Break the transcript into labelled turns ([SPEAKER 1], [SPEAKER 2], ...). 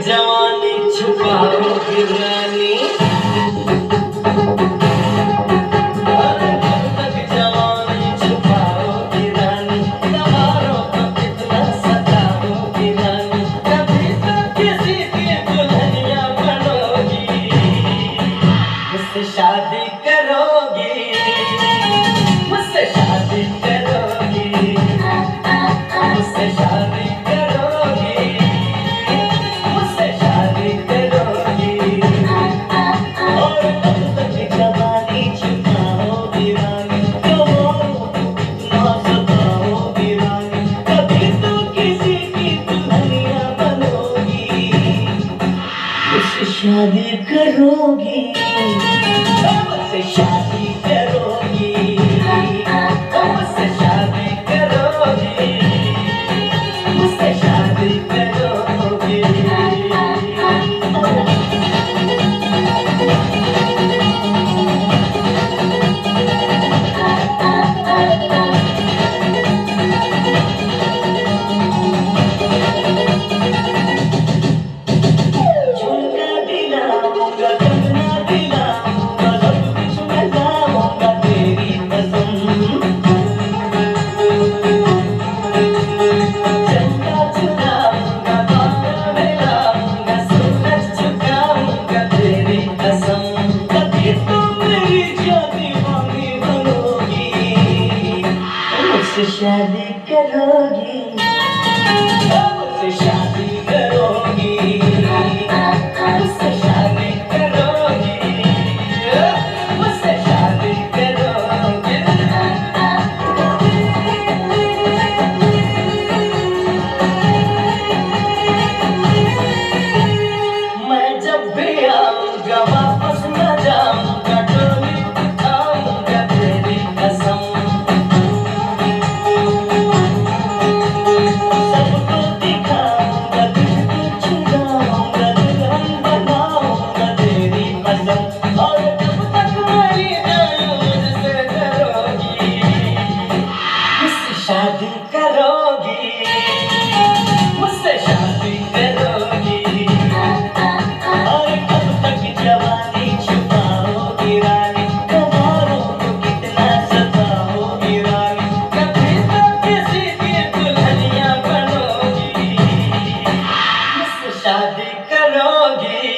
[SPEAKER 1] जवानी छुपाओगी रानी, कब तक जवानी छुपाओगी रानी, दीवारों को कितना सताओगी रानी, कभी तो किसी की दुल्हनिया बनोगी, मुझसे शादी करोगी, मुझसे शादी करोगी, मुझसे शादी करोगी, मुझसे शादी करोगी, और कब तक जवानी छुपाओगी रानी, दीवारों को कितना सताओगी रानी, कभी तो किसी की दुल्हनिया बनोगी, मुझसे शादी करोगी, मुझसे शादी करोगी, मुझसे शादी करोगी, मुझसे शादी करोगी। झुमका दिलाऊंगा, कंगना दिलाऊंगा, सब कुछ मैं लाऊंगा तेरी कसम, चंदा चुराऊंगा, बादल मिलाऊंगा, सूरज झुकाऊंगा तेरी कसम, कभी तो मेरी जाती मांगी बनोगी, मुझसे शादी करोगी, मुझसे शादी करोगी, मुझसे शादी करोगी, मुझसे शादी करोगी। मैं जब भी आऊंगा वापस न जाऊंगा, डोली उठाऊंगा तेरी कसम, सबको दिखाऊंगा, तुझको छुड़ाऊंगा, दुल्हन बनाऊंगा तेरी कसम, और जब तक मेरी जान मुझसे डरोगी, मुझसे शादी करोगी, मुझसे शादी करोगी, और कब तक जवानी छुपाओगी रानी, दीवारों को कितना सताओगी रानी, कभी तो किसी की दुल्हनिया बनोगी, मुझसे शादी करोगी,